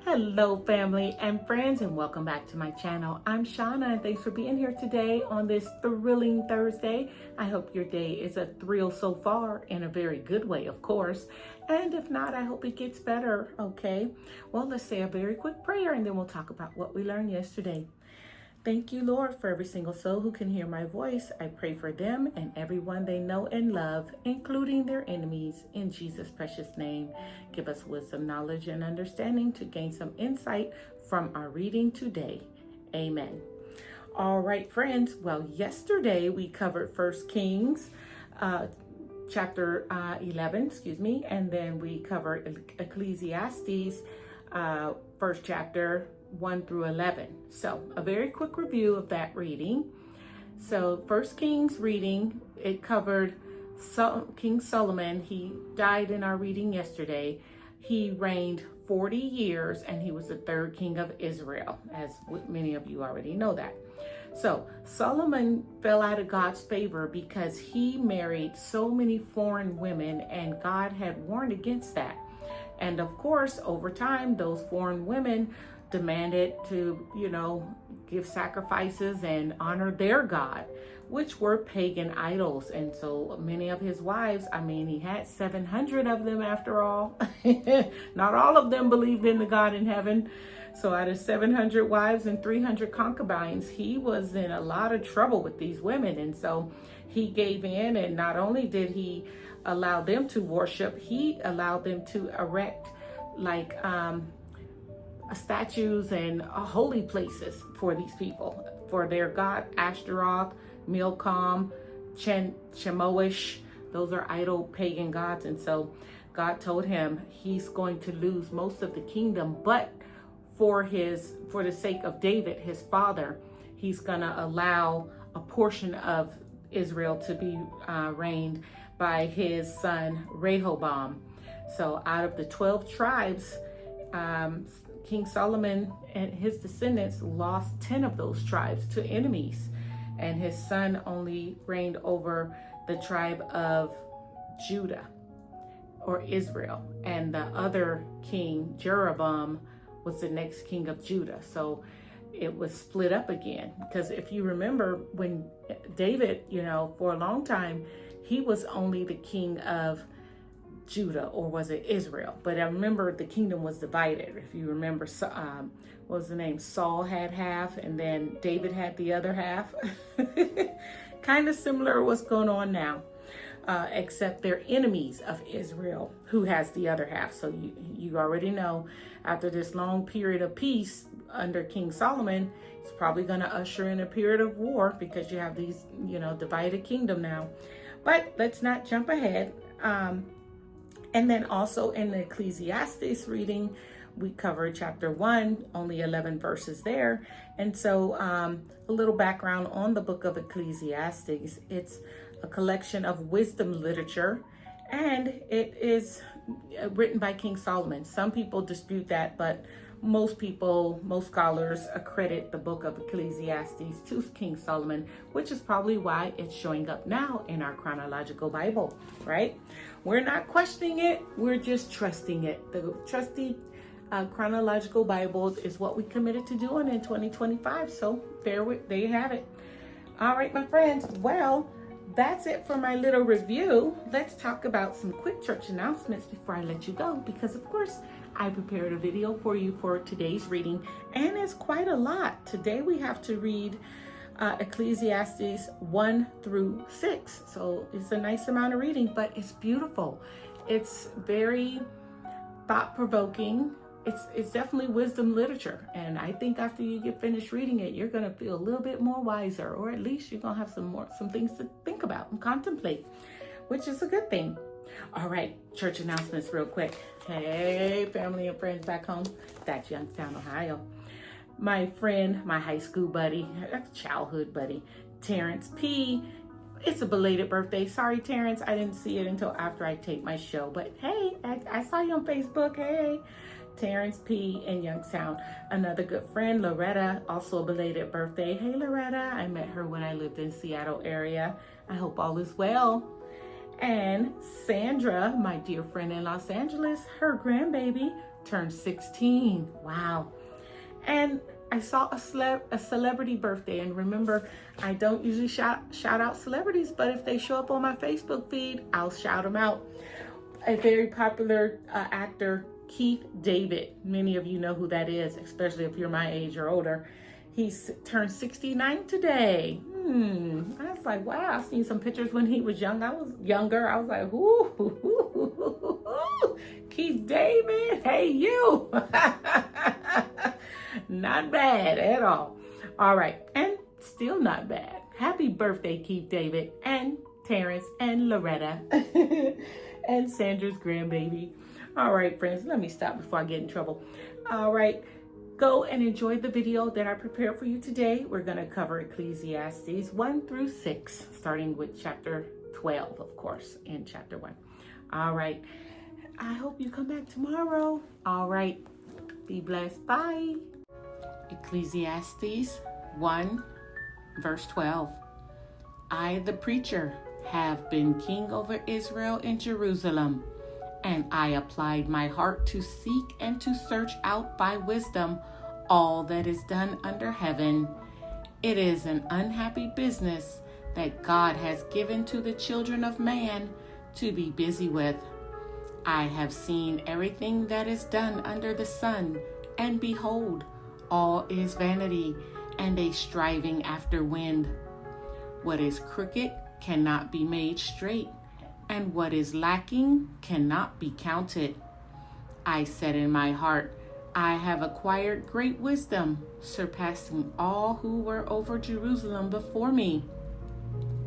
Hello family and friends, and welcome back to my channel. I'm Shauna and thanks for being here today on this thrilling Thursday. I hope your day is a thrill so far, in a very good way, of course. And if not, I hope it gets better, okay? Well, let's say a very quick prayer and then we'll talk about what we learned yesterday. Thank you, Lord, for every single soul who can hear my voice. I pray for them and everyone they know and love, including their enemies, in Jesus' precious name. Give us wisdom, knowledge, and understanding to gain some insight from our reading today. Amen. All right, friends. Well, yesterday we covered 1 Kings chapter 11, and then we covered Ecclesiastes first chapter 1 through 11. So a very quick review of that reading. So 1 Kings reading, it covered King Solomon. He died in our reading yesterday. He reigned 40 years and he was the third king of Israel, as many of you already know that. So Solomon fell out of God's favor because he married so many foreign women, and God had warned against that. And of course, over time, those foreign women demanded to, give sacrifices and honor their God, which were pagan idols. And so many of his wives, he had 700 of them after all. Not all of them believed in the God in heaven. So out of 700 wives and 300 concubines, he was in a lot of trouble with these women. And so he gave in, and not only did he allow them to worship, he allowed them to erect statues and holy places for these people, for their god Ashtaroth, Milcom, Chemosh. Those are idol pagan gods. And so God told him he's going to lose most of the kingdom, but for the sake of David, his father, he's gonna allow a portion of Israel to be reigned by his son Rehoboam. So out of the 12 tribes, King Solomon and his descendants lost 10 of those tribes to enemies, and his son only reigned over the tribe of Judah or Israel, and the other king, Jeroboam, was the next king of Judah. So it was split up again, because if you remember, when David, for a long time, he was only the king of Judah, or was it Israel? But I remember the kingdom was divided. If you remember, what was the name? Saul had half, and then David had the other half. Kind of similar what's going on now, except they're enemies of Israel, who has the other half. So you already know, after this long period of peace under King Solomon, it's probably going to usher in a period of war, because you have these, divided kingdom now. But let's not jump ahead. And then also in the Ecclesiastes reading, we covered chapter 1, only 11 verses there. And so a little background on the book of Ecclesiastes. It's a collection of wisdom literature, and it is written by King Solomon. Some people dispute that, but most scholars accredit the book of Ecclesiastes to King Solomon, which is probably why it's showing up now in our chronological Bible, right? We're not questioning it, we're just trusting it. The trusty chronological Bible is what we committed to doing in 2025. So there you have it. All right, my friends. Well, that's it for my little review. Let's talk about some quick church announcements before I let you go, because of course I prepared a video for you for today's reading, and it's quite a lot. Today we have to read Ecclesiastes 1 through 6. So it's a nice amount of reading, but it's beautiful. It's very thought-provoking. It's definitely wisdom literature. And I think after you get finished reading it, you're going to feel a little bit more wiser, or at least you're going to have some things to think about and contemplate, which is a good thing. All right, church announcements real quick. Hey, family and friends back home. That's Youngstown, Ohio. My friend, my high school buddy, childhood buddy, Terrence P. It's a belated birthday. Sorry, Terrence, I didn't see it until after I taped my show. But hey, I saw you on Facebook. Hey, Terrence P. in Youngstown. Another good friend, Loretta, also a belated birthday. Hey, Loretta, I met her when I lived in Seattle area. I hope all is well. And Sandra, my dear friend in Los Angeles, her grandbaby turned 16. Wow. And I saw a celebrity birthday. And remember, I don't usually shout out celebrities, but if they show up on my Facebook feed, I'll shout them out. A very popular actor, Keith David. Many of you know who that is, especially if you're my age or older. He's turned 69 today. I was like, wow, I've seen some pictures when he was young. I was younger. I was like, ooh, Keith David, hey you. Not bad at all. All right, and still not bad. Happy birthday, Keith David, and Terrence, and Loretta, and Sandra's grandbaby. All right, friends, let me stop before I get in trouble. All right, go and enjoy the video that I prepared for you today. We're going to cover Ecclesiastes 1 through 6, starting with chapter 12, of course, in chapter 1. All right, I hope you come back tomorrow. All right, be blessed. Bye. Ecclesiastes 1, verse 12. I, the preacher, have been king over Israel in Jerusalem, and I applied my heart to seek and to search out by wisdom all that is done under heaven. It is an unhappy business that God has given to the children of man to be busy with. I have seen everything that is done under the sun, and behold, all is vanity and a striving after wind. What is crooked cannot be made straight, and what is lacking cannot be counted. I said in my heart, I have acquired great wisdom, surpassing all who were over Jerusalem before me.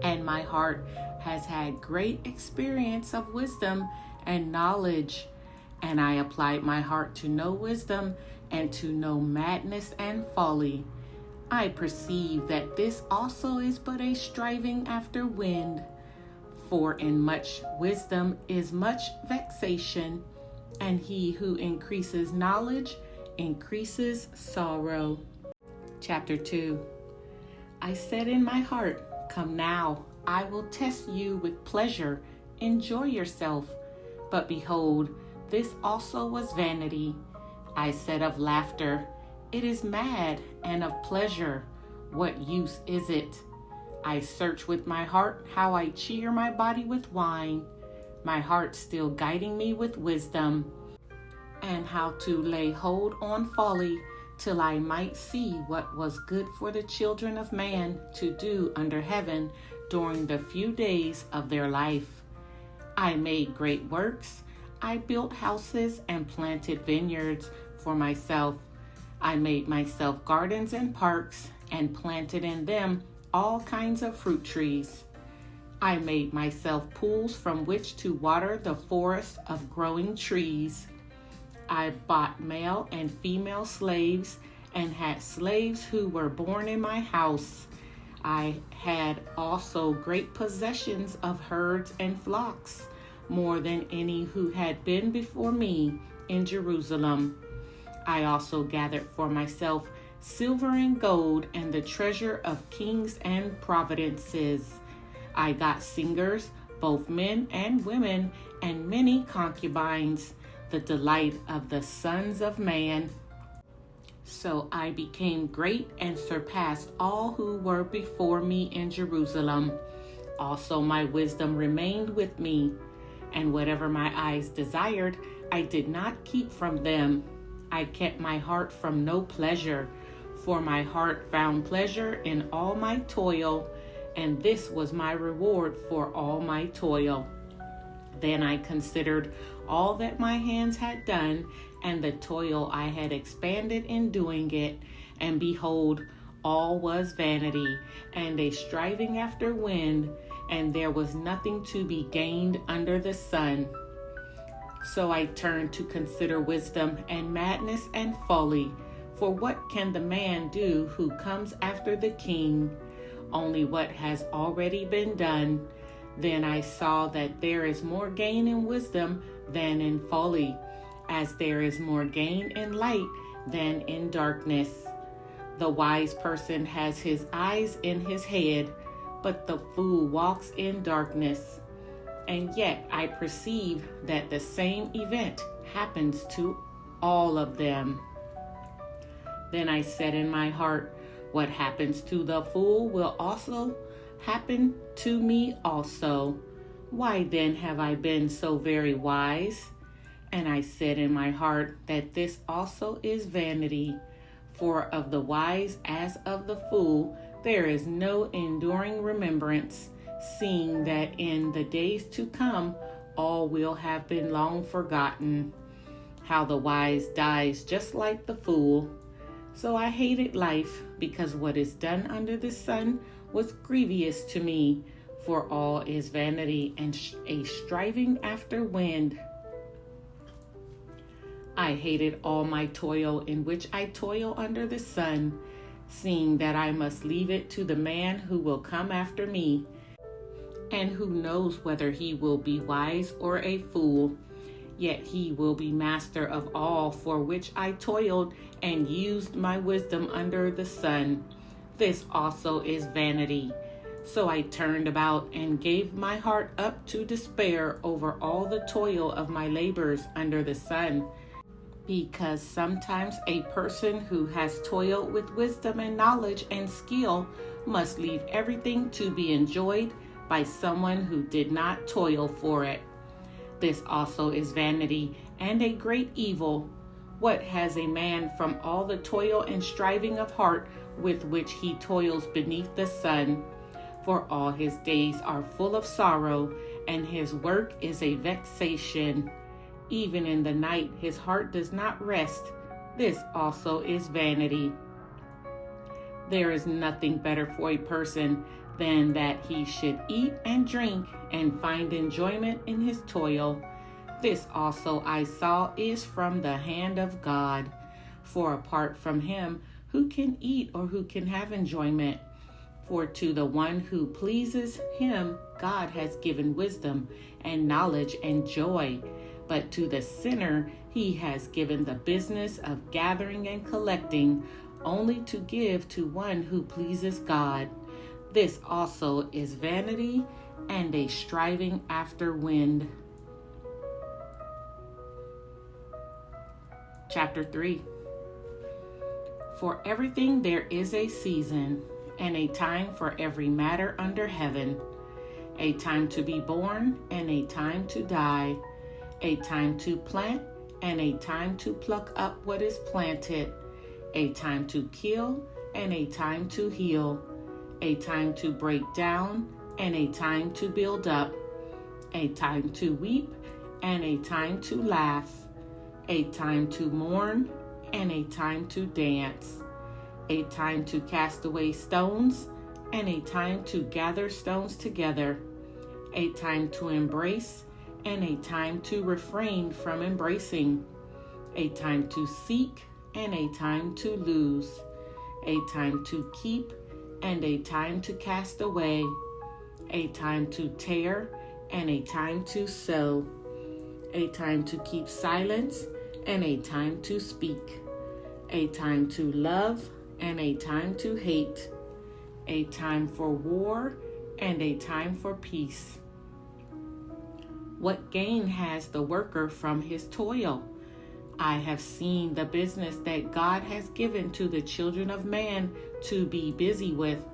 And my heart has had great experience of wisdom and knowledge. And I applied my heart to know wisdom and to know madness and folly. I perceive that this also is but a striving after wind. For in much wisdom is much vexation, and he who increases knowledge increases sorrow. Chapter 2. I said in my heart, come now, I will test you with pleasure, enjoy yourself. But behold, this also was vanity. I said of laughter, it is mad, and of pleasure, what use is it? I search with my heart how I cheer my body with wine, my heart still guiding me with wisdom, and how to lay hold on folly, till I might see what was good for the children of man to do under heaven during the few days of their life. I made great works. I built houses and planted vineyards for myself. I made myself gardens and parks and planted in them all kinds of fruit trees. I made myself pools from which to water the forest of growing trees. I bought male and female slaves and had slaves who were born in my house. I had also great possessions of herds and flocks, more than any who had been before me in Jerusalem. I also gathered for myself silver and gold and the treasure of kings and providences. I got singers, both men and women, and many concubines, the delight of the sons of man. So I became great and surpassed all who were before me in Jerusalem. Also my wisdom remained with me, and whatever my eyes desired, I did not keep from them. I kept my heart from no pleasure, for my heart found pleasure in all my toil, and this was my reward for all my toil. Then I considered all that my hands had done, and the toil I had expended in doing it, and behold, all was vanity, and a striving after wind, and there was nothing to be gained under the sun. So I turned to consider wisdom and madness and folly. For what can the man do who comes after the king? Only what has already been done. Then I saw that there is more gain in wisdom than in folly, as there is more gain in light than in darkness. The wise person has his eyes in his head, but the fool walks in darkness. And yet I perceive that the same event happens to all of them. Then I said in my heart, what happens to the fool will also happen to me also. Why then have I been so very wise? And I said in my heart that this also is vanity. For of the wise as of the fool there is no enduring remembrance, seeing that in the days to come all will have been long forgotten. How the wise dies just like the fool. So I hated life, because what is done under the sun was grievous to me, for all is vanity and a striving after wind. I hated all my toil in which I toil under the sun, seeing that I must leave it to the man who will come after me, and who knows whether he will be wise or a fool. Yet he will be master of all for which I toiled and used my wisdom under the sun. This also is vanity. So I turned about and gave my heart up to despair over all the toil of my labors under the sun. Because sometimes a person who has toiled with wisdom and knowledge and skill must leave everything to be enjoyed by someone who did not toil for it. This also is vanity and a great evil. What has a man from all the toil and striving of heart with which he toils beneath the sun? For all his days are full of sorrow, and his work is a vexation. Even in the night his heart does not rest. This also is vanity. There is nothing better for a person than that he should eat and drink and find enjoyment in his toil. This also I saw is from the hand of God. For apart from him, who can eat or who can have enjoyment? For to the one who pleases him, God has given wisdom and knowledge and joy. But to the sinner, he has given the business of gathering and collecting, only to give to one who pleases God. This also is vanity and a striving after wind. Chapter 3. For everything there is a season, and a time for every matter under heaven, a time to be born and a time to die, a time to plant and a time to pluck up what is planted, a time to kill and a time to heal, a time to break down and a time to build up, a time to weep and a time to laugh, a time to mourn and a time to dance, a time to cast away stones and a time to gather stones together, a time to embrace and a time to refrain from embracing, a time to seek and a time to lose, a time to keep and a time to cast away, a time to tear and a time to sow, a time to keep silence and a time to speak, a time to love and a time to hate, a time for war and a time for peace. What gain has the worker from his toil? I have seen the business that God has given to the children of man to be busy with.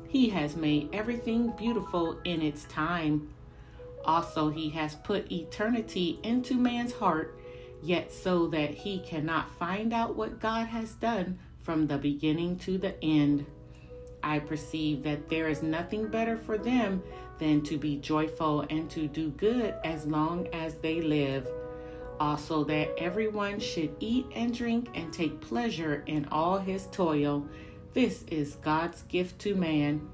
He has made everything beautiful in its time. Also, he has put eternity into man's heart, yet so that he cannot find out what God has done from the beginning to the end. I perceive that there is nothing better for them than to be joyful and to do good as long as they live. Also, that everyone should eat and drink and take pleasure in all his toil. This is God's gift to man.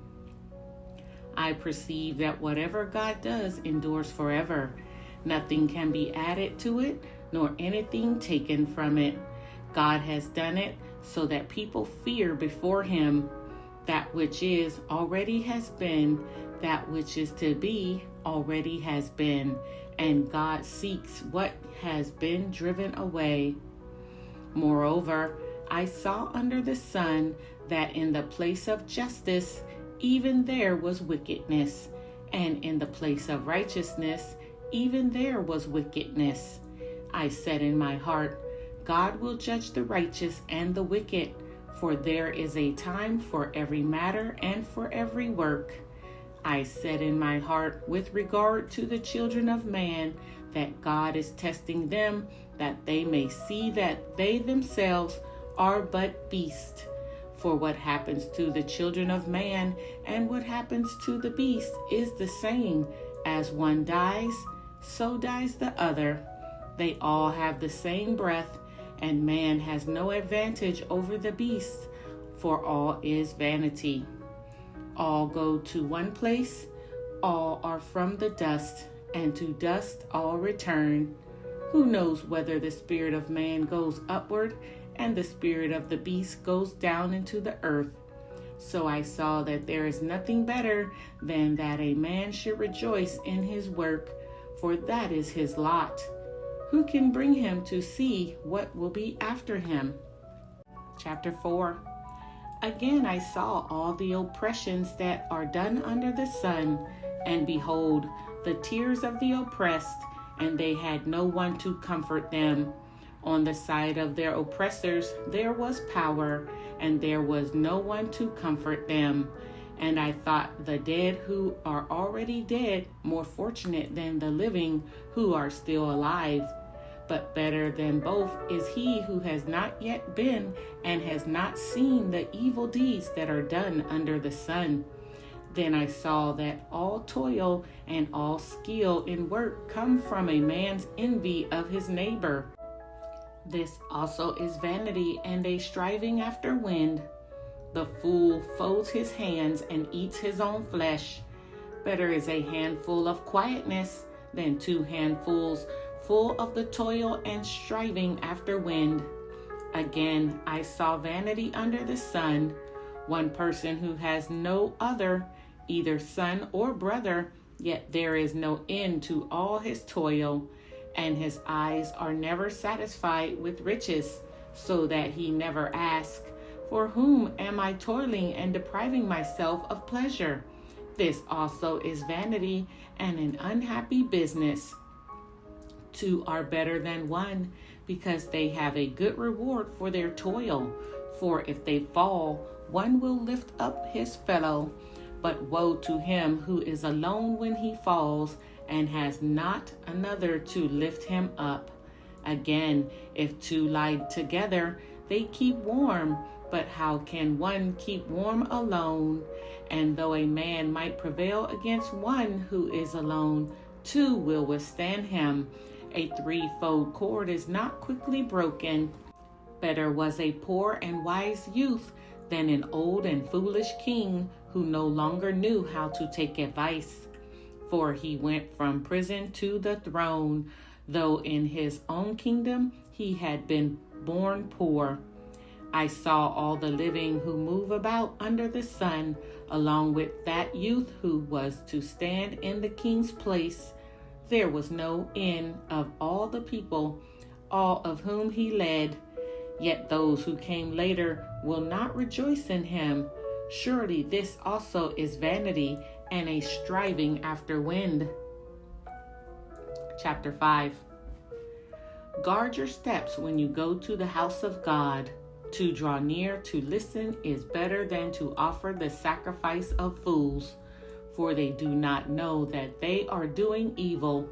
I perceive that whatever God does endures forever. Nothing can be added to it, nor anything taken from it. God has done it so that people fear before him. That which is already has been, that which is to be already has been, and God seeks what has been driven away. Moreover, I saw under the sun that in the place of justice, even there was wickedness, and in the place of righteousness, even there was wickedness. I said in my heart, God will judge the righteous and the wicked, for there is a time for every matter and for every work. I said in my heart with regard to the children of man that God is testing them, that they may see that they themselves are but beasts. For what happens to the children of man and what happens to the beast is the same. As one dies, so dies the other. They all have the same breath, and man has no advantage over the beast, for all is vanity. All go to one place, all are from the dust, and to dust all return. Who knows whether the spirit of man goes upward, and the spirit of the beast goes down into the earth? So I saw that there is nothing better than that a man should rejoice in his work, for that is his lot. Who can bring him to see what will be after him? Chapter 4. Again I saw all the oppressions that are done under the sun, and behold, the tears of the oppressed, and they had no one to comfort them. On the side of their oppressors there was power, and there was no one to comfort them. And I thought the dead who are already dead more fortunate than the living who are still alive. But better than both is he who has not yet been and has not seen the evil deeds that are done under the sun. Then I saw that all toil and all skill in work come from a man's envy of his neighbor. This also is vanity and a striving after wind. The fool folds his hands and eats his own flesh. Better is a handful of quietness than 2 handfuls full of the toil and striving after wind. Again, I saw vanity under the sun, one person who has no other, either son or brother, yet there is no end to all his toil, and his eyes are never satisfied with riches, so that he never asks, for whom am I toiling and depriving myself of pleasure? This also is vanity and an unhappy business. 2 are better than 1, because they have a good reward for their toil. For if they fall, one will lift up his fellow. But woe to him who is alone when he falls, and has not another to lift him up. Again, if 2 lie together, they keep warm. But how can one keep warm alone? And though a man might prevail against one who is alone, 2 will withstand him. A 3-fold cord is not quickly broken. Better was a poor and wise youth than an old and foolish king who no longer knew how to take advice. For he went from prison to the throne, though in his own kingdom he had been born poor. I saw all the living who move about under the sun, along with that youth who was to stand in the king's place. There was no end of all the people, all of whom he led. Yet those who came later will not rejoice in him. Surely this also is vanity and a striving after wind. Chapter 5. Guard your steps when you go to the house of God. To draw near to listen is better than to offer the sacrifice of fools, for they do not know that they are doing evil.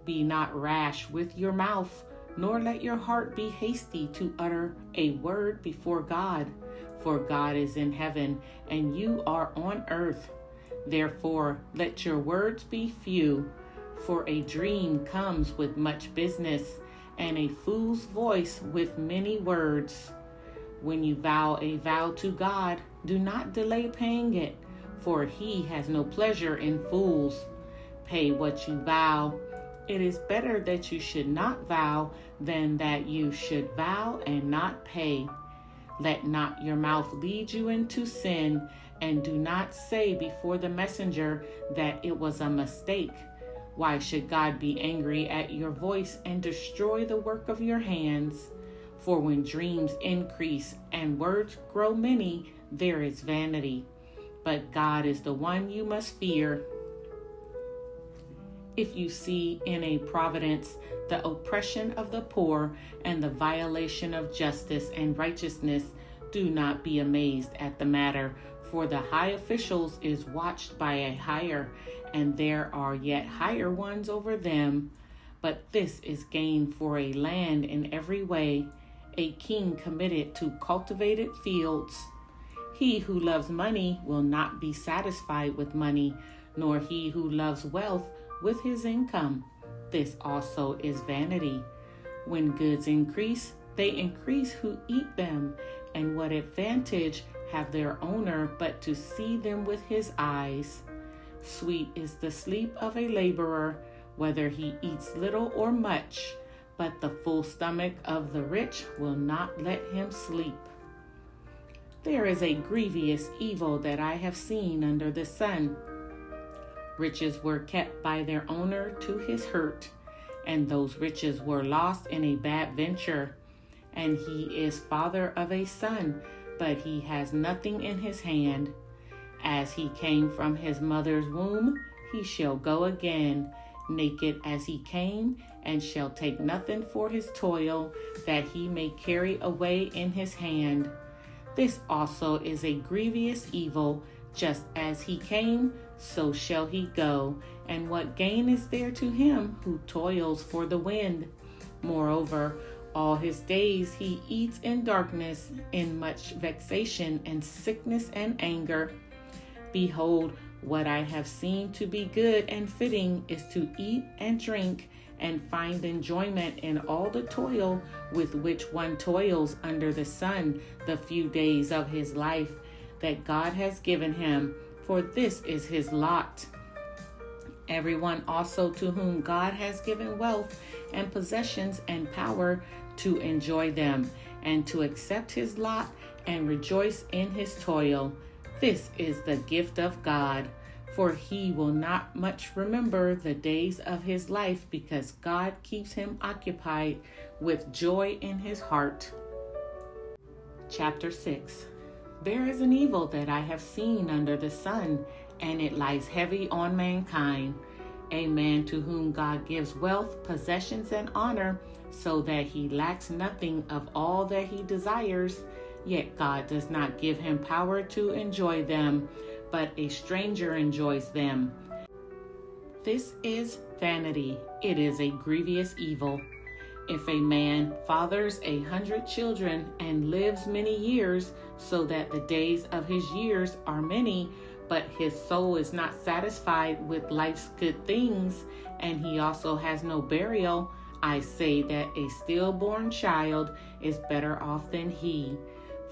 Be not rash with your mouth, nor let your heart be hasty to utter a word before God. For God is in heaven, and you are on earth. Therefore, let your words be few, for a dream comes with much business, and a fool's voice with many words. When you vow a vow to God, do not delay paying it, for he has no pleasure in fools. Pay what you vow. It is better that you should not vow than that you should vow and not pay. Let not your mouth lead you into sin, and do not say before the messenger that it was a mistake. Why should God be angry at your voice and destroy the work of your hands? For when dreams increase and words grow many, there is vanity. But God is the one you must fear. If you see in a providence the oppression of the poor and the violation of justice and righteousness, do not be amazed at the matter, for the high officials is watched by a higher, and there are yet higher ones over them. But this is gain for a land in every way, a king committed to cultivated fields. He who loves money will not be satisfied with money, nor he who loves wealth with his income. This also is vanity. When goods increase, they increase who eat them, and what advantage have their owner but to see them with his eyes? Sweet is the sleep of a laborer, whether he eats little or much, but the full stomach of the rich will not let him sleep. There is a grievous evil that I have seen under the sun. Riches were kept by their owner to his hurt, and those riches were lost in a bad venture. And he is father of a son, but he has nothing in his hand. As he came from his mother's womb, he shall go again, naked as he came, and shall take nothing for his toil, that he may carry away in his hand. This also is a grievous evil. Just as he came, so shall he go. And what gain is there to him who toils for the wind? Moreover, all his days he eats in darkness, in much vexation and sickness and anger. Behold, what I have seen to be good and fitting is to eat and drink, and find enjoyment in all the toil with which one toils under the sun the few days of his life that God has given him, for this is his lot. Everyone also to whom God has given wealth and possessions and power to enjoy them, and to accept his lot and rejoice in his toil. This is the gift of God, for he will not much remember the days of his life, because God keeps him occupied with joy in his heart. Chapter 6. There is an evil that I have seen under the sun, and it lies heavy on mankind. A man to whom God gives wealth, possessions, and honor, so that he lacks nothing of all that he desires, yet God does not give him power to enjoy them, but a stranger enjoys them. This is vanity. It is a grievous evil. If a man fathers 100 children and lives many years, so that the days of his years are many, but his soul is not satisfied with life's good things, and he also has no burial, I say that a stillborn child is better off than he.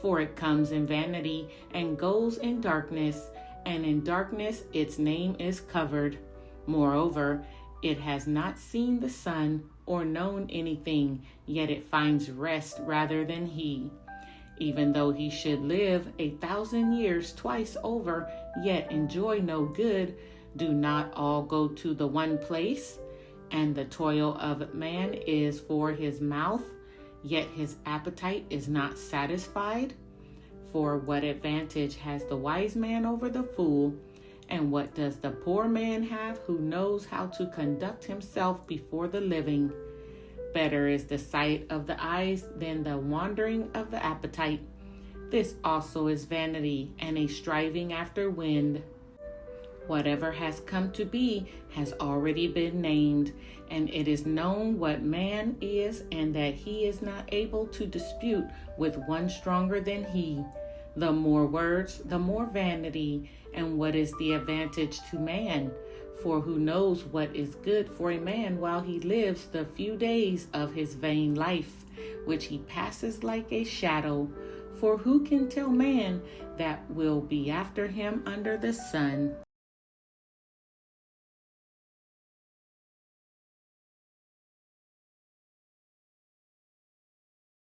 For it comes in vanity and goes in darkness, and in darkness its name is covered. Moreover, it has not seen the sun or known anything, yet it finds rest rather than he. Even though he should live 1,000 years twice over, yet enjoy no good, do not all go to the one place? And the toil of man is for his mouth, yet his appetite is not satisfied? For what advantage has the wise man over the fool? And what does the poor man have who knows how to conduct himself before the living? Better is the sight of the eyes than the wandering of the appetite. This also is vanity and a striving after wind. Whatever has come to be has already been named, and it is known what man is, and that he is not able to dispute with one stronger than he. The more words, the more vanity, and what is the advantage to man? For who knows what is good for a man while he lives the few days of his vain life, which he passes like a shadow? For who can tell man that will be after him under the sun?